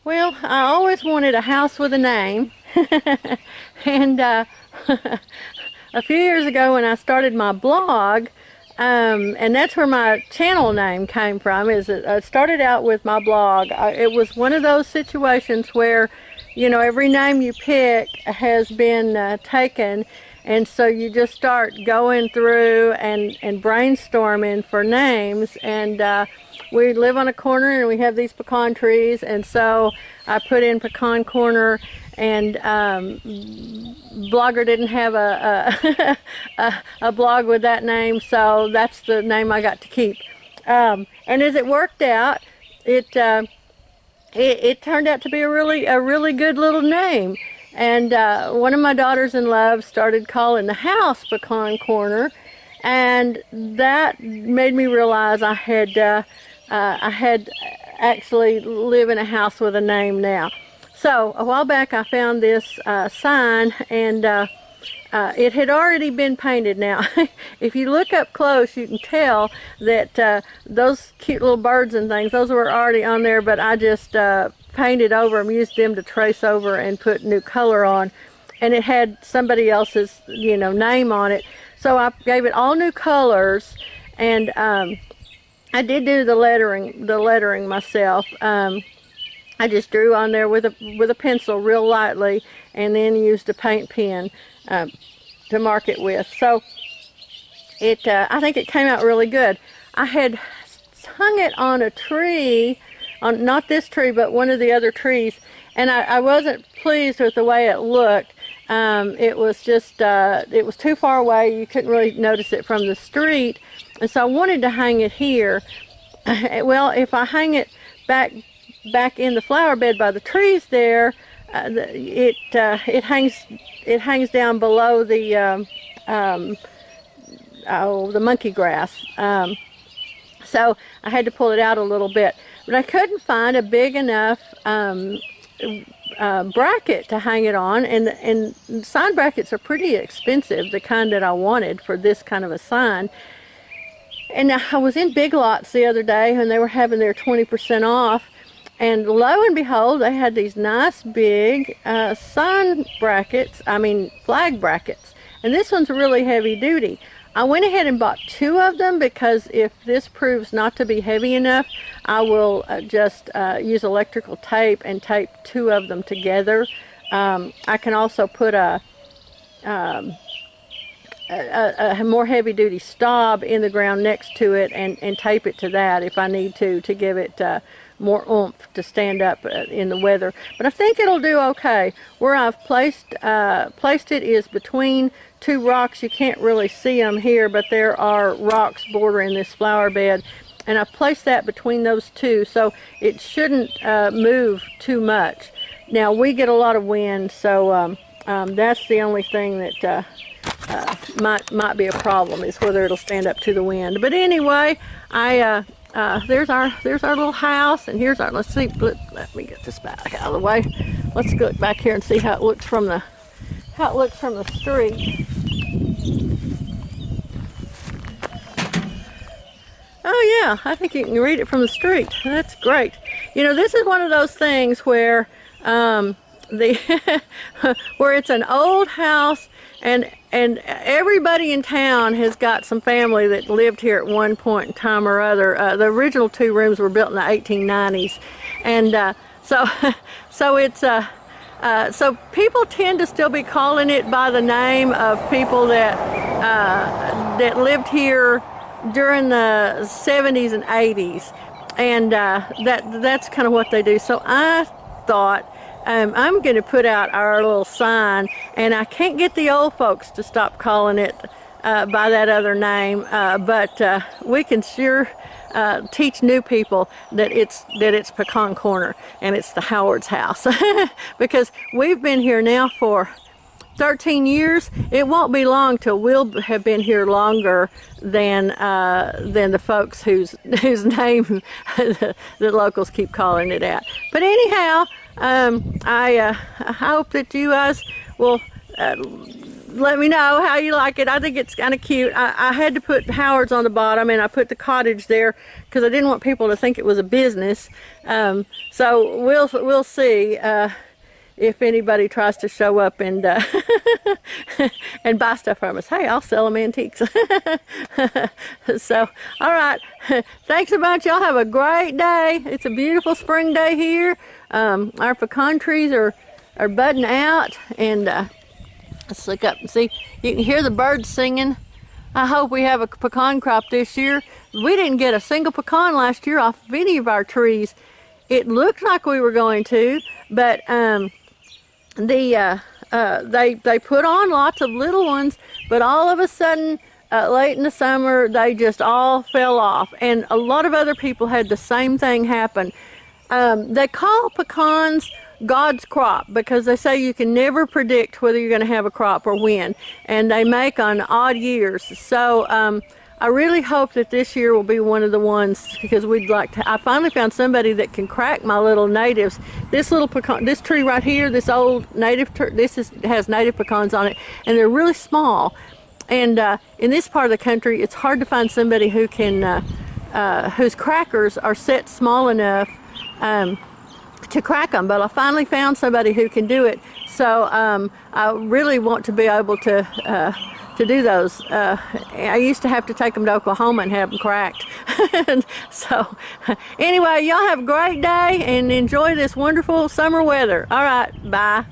Well, I always wanted a house with a name. And a few years ago when I started my blog, and that's where my channel name came from, is it started out with my blog. It was one of those situations where, you know, every name you pick has been taken, and so you just start going through and brainstorming for names. And we live on a corner and we have these pecan trees, and so I put in Pecan Corner. And Blogger didn't have a blog with that name, so that's the name I got to keep. And as it worked out, it turned out to be a really good little name. And one of my daughters-in-law started calling the house Pecan Corner, and that made me realize I had actually live in a house with a name now. So a while back I found this sign, and it had already been painted. Now, if you look up close, you can tell that those cute little birds and things, those were already on there, but I just painted over them, used them to trace over and put new color on. And it had somebody else's, you know, name on it. So I gave it all new colors, and I did do the lettering myself. I just drew on there with a pencil real lightly, and then used a paint pen to mark it with. So I think it came out really good. I had hung it on a tree, on not this tree, but one of the other trees, and I wasn't pleased with the way it looked. It was just, it was too far away. You couldn't really notice it from the street, and so I wanted to hang it here. Well, if I hang it back in the flower bed by the trees there, it hangs down below the the monkey grass. So I had to pull it out a little bit, but I couldn't find a big enough bracket to hang it on, and sign brackets are pretty expensive, the kind that I wanted for this kind of a sign. And I was in Big Lots the other day, and they were having their 20% off, and lo and behold, they had these nice big sign brackets, flag brackets, and this one's really heavy duty. I went ahead and bought 2 of them, because if this proves not to be heavy enough, I will just use electrical tape and tape 2 of them together. I can also put a more heavy-duty stop in the ground next to it and tape it to that if I need to give it more oomph to stand up in the weather. But I think it'll do okay. Where I've placed it is between 2 rocks. You can't really see them here, but there are rocks bordering this flower bed, and I placed that between those 2, so it shouldn't move too much. Now, we get a lot of wind, so that's the only thing that might be a problem, is whether it'll stand up to the wind. But anyway, there's our little house, and here's our, let's see, let me get this back out of the way. Let's go back here and see how it looks from the street. Oh yeah, I think you can read it from the street. That's great. You know, this is one of those things where where it's an old house, and everybody in town has got some family that lived here at one point in time or other. The original 2 rooms were built in the 1890s, and so it's so people tend to still be calling it by the name of people that lived here during the 70s and 80s, and that's kind of what they do. So I thought, I'm going to put out our little sign, and I can't get the old folks to stop calling it by that other name, but we can sure teach new people that it's Pecan Corner and it's the Howard's house, because we've been here now for 13 years. It won't be long till we'll have been here longer than the folks whose name the locals keep calling it at. But anyhow, I hope that you guys will let me know how you like it. I think it's kind of cute. I had to put Howard's on the bottom, and I put the cottage there because I didn't want people to think it was a business. So we'll see if anybody tries to show up and and buy stuff from us. Hey, I'll sell them antiques. So, all right. Thanks a bunch. Y'all have a great day. It's a beautiful spring day here. Our pecan trees are budding out, and let's look up and see. You can hear the birds singing. I hope we have a pecan crop this year. We didn't get a single pecan last year off of any of our trees. It looked like we were going to, but they put on lots of little ones, but all of a sudden, late in the summer, they just all fell off. And a lot of other people had the same thing happen. They call pecans God's crop because they say you can never predict whether you're going to have a crop or when, and they make on odd years. So I really hope that this year will be one of the ones, because we'd like to. I finally found somebody that can crack my little natives. This little pecan, this tree right here, this old native tree, has native pecans on it, and they're really small. And in this part of the country, it's hard to find somebody who can whose crackers are set small enough to crack them, but I finally found somebody who can do it. So I really want to be able to do those. I used to have to take them to Oklahoma and have them cracked. So anyway, y'all have a great day and enjoy this wonderful summer weather. All right, bye.